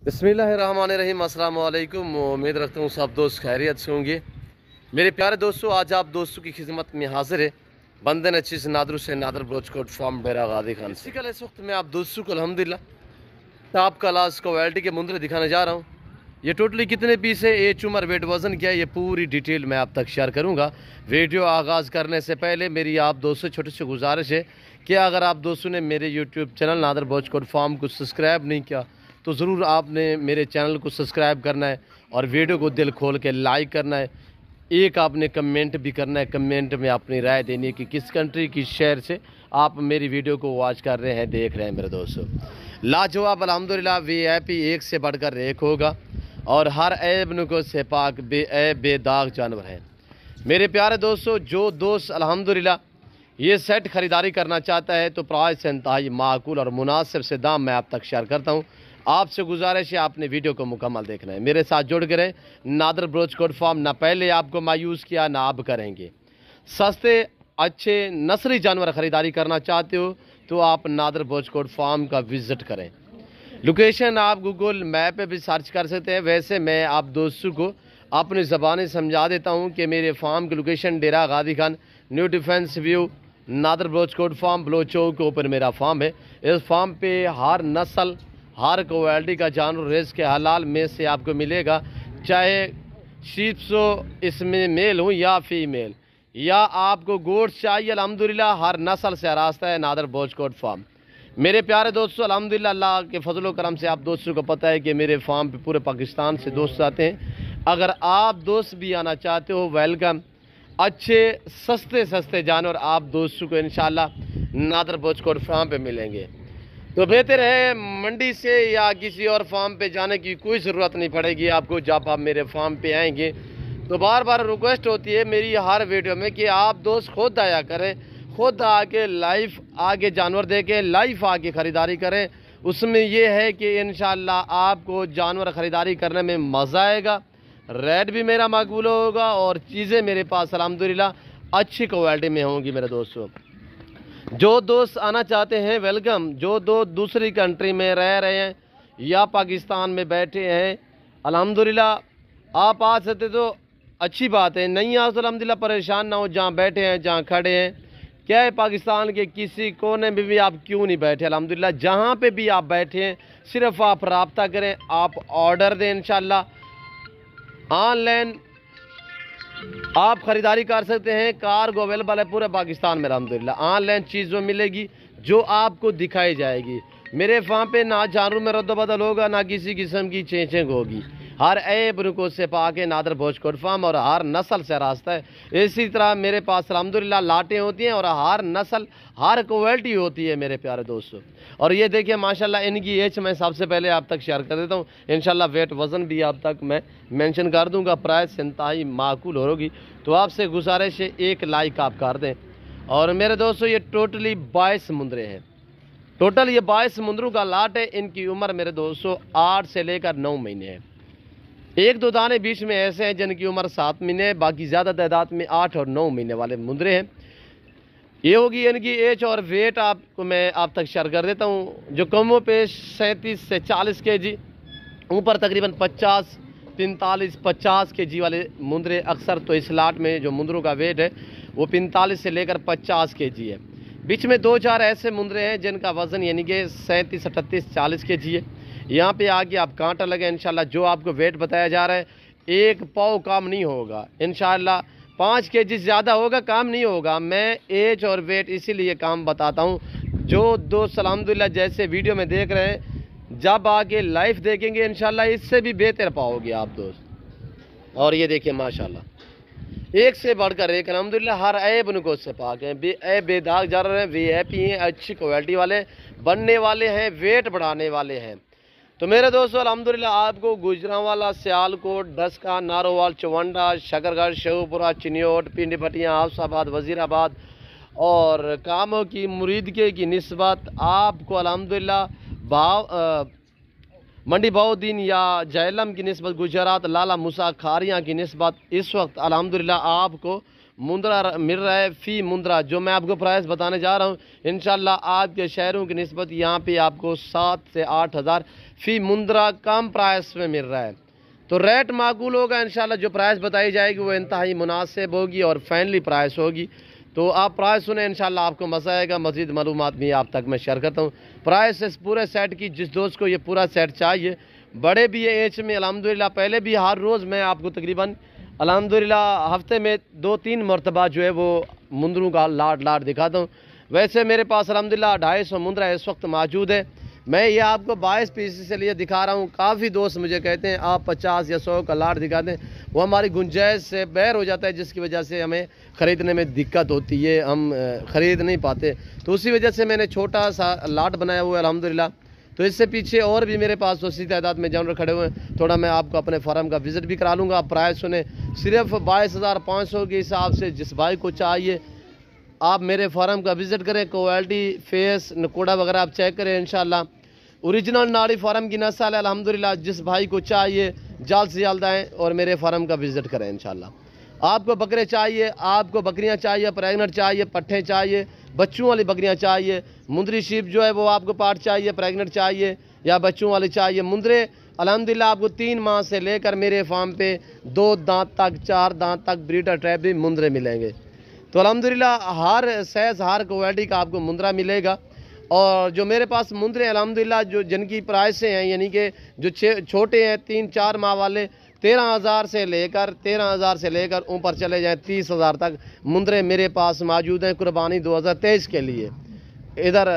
बिस्मिल्लाहिर्रहमानिर्रहीम, अस्सलाम वालेकुम। उम्मीद रखता हूँ सब दोस्त खैरियत से होंगे। मेरे प्यारे दोस्तों, आज आप दोस्तों की खिदमत में हाजिर है बंदे नची से नादर से नादर ब्रोचकोट फार्म बेरा गादी खान से। इस वक्त मैं आप दोस्तों को अल्हम्दुलिल्लाह टॉप क्लास क्वालिटी के मुंदरे दिखाने जा रहा हूँ। ये टोटली कितने पीस है, एज उम्र वेट वज़न क्या है, ये पूरी डिटेल मैं आप तक शेयर करूँगा। वीडियो आगाज़ करने से पहले मेरी आप दोस्तों छोटी सी गुजारिश है कि अगर आप दोस्तों ने मेरे यूट्यूब चैनल नादर ब्रोचकोट फार्म को सब्सक्राइब नहीं किया तो ज़रूर आपने मेरे चैनल को सब्सक्राइब करना है और वीडियो को दिल खोल के लाइक करना है। एक आपने कमेंट भी करना है, कमेंट में अपनी राय देनी है कि किस कंट्री किस शहर से आप मेरी वीडियो को वॉच कर रहे हैं, देख रहे हैं। मेरे दोस्तों, लाजवाब अल्हम्दुलिल्लाह वीआईपी एक से बढ़कर एक होगा और हर ऐब नुको से पाक बेदाग जानवर हैं। मेरे प्यारे दोस्तों, जो दोस्त अल्हम्दुलिल्लाह ये सेट ख़रीदारी करना चाहता है तो प्राइस इंतहाई माकूल और मुनासिब से दाम मैं आप तक शेयर करता हूँ। आपसे गुजारिश है आपने वीडियो को मुकम्मल देखना है, मेरे साथ जुड़ के रहें। नादर ब्रोचकोट फार्म ना पहले आपको मायूस किया ना आप करेंगे। सस्ते अच्छे नस्ली जानवर ख़रीदारी करना चाहते हो तो आप नादर ब्रोचकोट फार्म का विज़िट करें। लोकेशन आप गूगल मैप पे भी सर्च कर सकते हैं। वैसे मैं आप दोस्तों को अपनी ज़बानी समझा देता हूँ कि मेरे फार्म की लोकेशन डेरा गादी खान, न्यू डिफेंस व्यू, नादर ब्रोचकोट फार्म, बलोचौक के ऊपर मेरा फार्म है। इस फार्म पे हर नस्ल हर क्वालिटी का जानवर रेस के हलाल में से आपको मिलेगा, चाहे शीप्स हो, इसमें मेल हो या फीमेल, या आपको गोट्स चाहिए। अल्हम्दुलिल्लाह हर नस्ल से रास्ता है नादर ब्रोचकोट फार्म। मेरे प्यारे दोस्तों, अल्हम्दुलिल्लाह अल्लाह के फजल व करम से आप दोस्तों को पता है कि मेरे फार्म पे पूरे पाकिस्तान से दोस्त आते हैं। अगर आप दोस्त भी आना चाहते हो, वेलकम। अच्छे सस्ते जानवर आप दोस्तों को इंशाल्लाह नादर ब्रोचकोट फार्म पे मिलेंगे। तो बेहतर है मंडी से या किसी और फार्म पे जाने की कोई ज़रूरत नहीं पड़ेगी आपको। जब आप मेरे फार्म पे आएंगे तो बार बार रिक्वेस्ट होती है मेरी हर वीडियो में कि आप दोस्त खुद आया करें, खुद आके लाइव आके जानवर देखें, लाइव आके ख़रीदारी करें। उसमें ये है कि इंशाल्लाह आपको जानवर ख़रीदारी करने में मज़ा आएगा, रेट भी मेरा मकबूल होगा और चीज़ें मेरे पास अल्हम्दुलिल्लाह अच्छी क्वालिटी में होंगी। मेरे दोस्तों, जो दोस्त आना चाहते हैं वेलकम। जो दूसरी कंट्री में रह रहे हैं या पाकिस्तान में बैठे हैं, अल्हम्दुलिल्लाह आप आ सकते तो अच्छी बात है, नहीं आ तो अल्हम्दुलिल्लाह परेशान ना हो। जहाँ बैठे हैं, जहाँ खड़े हैं, क्या है पाकिस्तान के किसी कोने में भी आप क्यों नहीं बैठे, अल्हम्दुलिल्लाह जहाँ पे भी आप बैठे हैं सिर्फ आप रब्ता करें, आप ऑर्डर दें। इंशाल्लाह ऑनलाइन आप ख़रीदारी कर सकते हैं, कार्गो अवेलेबल है पूरे पाकिस्तान में। अल्हम्दुलिल्लाह ऑनलाइन चीज़ मिलेगी जो आपको दिखाई जाएगी। मेरे फार्म पे ना जानवर में रद्द बदल होगा, ना किसी किस्म की चेंजिंग होगी। हर ऐब रुको से पाके नादर ब्रोचकोट फार्म और हर नस्ल से रास्ता है। इसी तरह मेरे पास अल्हम्दुलिल्लाह लाटें होती हैं और हर नस्ल हर क्वालिटी होती है मेरे प्यारे दोस्तों। और ये देखिए माशाल्लाह इनकी एज मैं सबसे पहले आप तक शेयर कर देता हूँ। इंशाल्लाह वेट वज़न भी आप तक मैं मेंशन कर दूँगा, प्राइस इंतहाई माकूल होगी। तो आपसे गुजारिश है एक लाइक आप कर दें। और मेरे दोस्तों, ये टोटली 22 मुंदरे हैं। टोटल ये 22 मुंदरों का लाट है। इनकी उम्र मेरे दोस्तों 8 से लेकर 9 महीने है। एक दो दाने बीच में ऐसे हैं जिनकी उम्र 7 महीने है, बाकी ज़्यादा तादाद में 8 और 9 महीने वाले मुंदरे हैं। ये होगी इनकी एज और वेट आपको मैं आप तक शेयर कर देता हूँ। जो कमों पे 37 से 40 kg, ऊपर तकरीबन 50, 45, 50 kg वाले मुंदरे। अक्सर तो इस लाट में जो मुंदरों का वेट है वो 45 से लेकर 50 kg है। बीच में 2-4 ऐसे मुंदरे हैं जिनका वज़न यानी कि 37, 38, 40 kg है। यहाँ पे आके आप कांटा लगे इंशाल्लाह। जो आपको वेट बताया जा रहा है एक पाव काम नहीं होगा, इंशाल्लाह 5 kg ज़्यादा होगा, काम नहीं होगा। मैं एज और वेट इसीलिए काम बताता हूँ। जो दोस्त अल्हम्दुलिल्लाह जैसे वीडियो में देख रहे हैं, जब आके लाइव देखेंगे इंशाल्लाह इससे भी बेहतर पाओगे आप दोस्त। और ये देखिए माशाल्लाह एक से बढ़कर एक अल्हम्दुलिल्लाह हर ऐब नुको से पाक हैं, बेदाग जानवर हैं, वीआईपी हैं, अच्छी क्वालिटी वाले बनने वाले हैं, वेट बढ़ाने वाले हैं। तो मेरे दोस्तों, अल्हम्दुलिल्लाह आपको गुजरांवाला, सियालकोट, डस्का, नारोवाल, चवंडा, शकरगढ़, शेखपुरा, चिन्योट, पिंडी पटियाँ, हाफसाबाद, वज़ीराबाद और कामों की मुरीदके की निस्बत आपको अल्हम्दुलिल्लाह मंडी बाउद्दीन या जहलम की निस्बत, गुजरात लाला मूसा खारियाँ की निस्बत इस वक्त अल्हम्दुलिल्लाह आपको मुंद्रा मिल रहा है फ़ी मुंद्रा, जो मैं आपको प्राइस बताने जा रहा हूँ इंशाल्लाह आपके शहरों की निस्बत यहाँ पे आपको 7 से 8 हज़ार फ़ी मुंद्रा कम प्राइस में मिल रहा है। तो रेट माकूल होगा इंशाल्लाह, जो प्राइस बताई जाएगी वो इंतहाई मुनासिब होगी और फैनली प्राइस होगी। तो आप प्राइस सुने इंशाल्लाह आपको मज़ा आएगा। मज़ीद मालूमात भी आप तक मैं शेयर करता हूँ। प्राइस इस पूरे सेट की, जिस दोस्त को ये पूरा सेट चाहिए, बड़े भी है एज में अल्हम्दुलिल्लाह, पहले भी हर रोज़ मैं आपको तकरीबन अल्हम्दुलिल्लाह हफ्ते में 2-3 मरतबा जो है वो मुंदरों का लाट दिखाता हूँ। वैसे मेरे पास अल्हम्दुलिल्लाह 250 मुंदरा इस वक्त मौजूद है। मैं ये आपको 22 पीस से लिए दिखा रहा हूँ। काफ़ी दोस्त मुझे कहते हैं आप 50 या 100 का लाट दिखा दें, वो हमारी गुंजाइश से बाहर हो जाता है, जिसकी वजह से हमें ख़रीदने में दिक्कत होती है, हम ख़रीद नहीं पाते। तो उसी वजह से मैंने छोटा सा लाट बनाया हुआ है अल्हम्दुलिल्लाह। तो इससे पीछे और भी मेरे पास उसी तादाद में जानवर खड़े हुए हैं। थोड़ा मैं आपको अपने फार्म का विज़िट भी करा लूँगा। आप प्राइस सुने सिर्फ 22,500 के हिसाब से, जिस भाई को चाहिए आप मेरे फार्म का विज़िट करें, क्वालिटी फेस नकोड़ा वगैरह आप चेक करें इंशाल्लाह। ओरिजिनल नाड़ी फार्म की नस्ल है अल्हम्दुलिल्लाह। जिस भाई को चाहिए जल्द से जल्द आएँ और मेरे फार्म का विज़िट करें इंशाल्लाह। आपको बकरे चाहिए, आपको बकरियां चाहिए, प्रेगनेंट चाहिए, पट्ठे चाहिए, बच्चों वाली बकरियां चाहिए, मुंदरी शीप जो है वो आपको पार्ट चाहिए, प्रेगनेंट चाहिए या बच्चों वाली चाहिए। मुंदरे अल्हम्दुलिल्लाह आपको 3 माह से लेकर मेरे फार्म पे 2 दांत तक 4 दांत तक ब्रीडर ट्रैप भी मुंदरे मिलेंगे। तो अल्हम्दुलिल्लाह हर साइज हर क्वालिटी का आपको मुंदरा मिलेगा। और जो मेरे पास मुंदरे अल्हम्दुलिल्लाह जो जिनकी प्राइसें हैं, यानी कि जो छोटे हैं 3-4 माह वाले 13,000 से लेकर ऊपर चले जाएं 30,000 तक मुंदरे मेरे पास मौजूद हैं कुर्बानी 2023 के लिए। इधर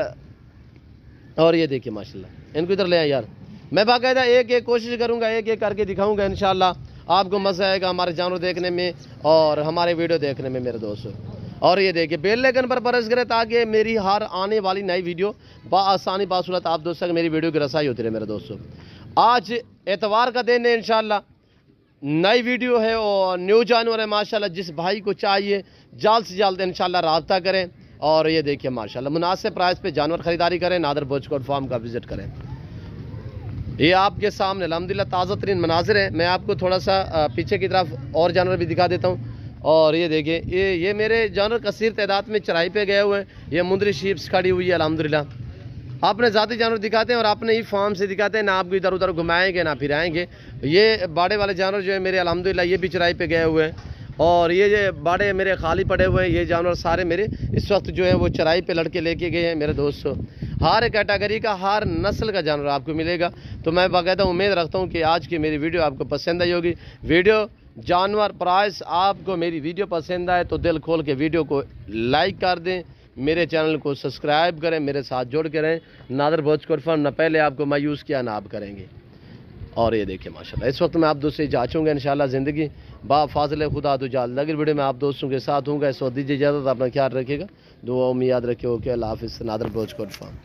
और ये देखिए माशाल्लाह, इनको इधर ले आए यार। मैं बाकायदा एक कोशिश करूंगा, एक करके दिखाऊंगा इंशाल्लाह। आपको मज़ा आएगा हमारे जानवर देखने में और हमारे वीडियो देखने में मेरे दोस्तों। और ये देखिए बेल आइकन पर प्रेस करें ताकि मेरी हर आने वाली नई वीडियो आसानी बासूरत आप दोस्तों तक मेरी वीडियो की रसाई होती रहे मेरे दोस्तों। आज एतवार का दिन है इंशाल्लाह, नई वीडियो है और न्यू जानवर है माशाल्लाह। जिस भाई को चाहिए जल्द से जल्द इंशाल्लाह राब्ता करें। और ये देखिए माशाल्लाह मुनासिब प्राइस पे जानवर ख़रीदारी करें, नादर बोचकोट फार्म का विज़िट करें। ये आपके सामने अल्हम्दुलिल्लाह ताज़ा तरीन मनाजिर है। मैं आपको थोड़ा सा पीछे की तरफ और जानवर भी दिखा देता हूँ। और ये देखिए ये मेरे जानवर कसीर तादाद में चराई पे गए हुए हैं। ये मुंदरी शीप्स खड़ी हुई है अल्हम्दुलिल्लाह। अपने ज़ाती जानवर दिखाते हैं और अपने ही फार्म से दिखाते हैं, ना आपको इधर उधर घुमाएंगे ना फिराएंगे। ये बाड़े वाले जानवर जो है मेरे अल्हम्दुलिल्लाह ये भी चराई पे गए हुए हैं। और ये बाड़े मेरे खाली पड़े हुए हैं। ये जानवर सारे मेरे इस वक्त जो है वो चराई पे लड़के लेके गए हैं मेरे दोस्तों। हर कैटेगरी का हर नस्ल का जानवर आपको मिलेगा। तो मैं बाकायदा उम्मीद रखता हूँ कि आज की मेरी वीडियो आपको पसंद आई होगी। वीडियो जानवर प्राइस आपको मेरी वीडियो पसंद आए तो दिल खोल के वीडियो को लाइक कर दें, मेरे चैनल को सब्सक्राइब करें, मेरे साथ जुड़ के रहें। नादर बोचकोट फार्म न पहले आपको मायूस किया ना आप करेंगे। और ये देखिए माशाल्लाह इस वक्त मैं आप दोस्तों से जांचूंगा इंशाल्लाह ज़िंदगी बा फाज़िल खुदा तो जल्द अगली वीडियो में आप दोस्तों के साथ हूँगा। इस वक्त दीजिए इजाज़त, अपना ख्याल रखिएगा, दुआ में याद रखिए। ओके अल्लाह हाफ़िज़। नादर बोचकोट फार्म।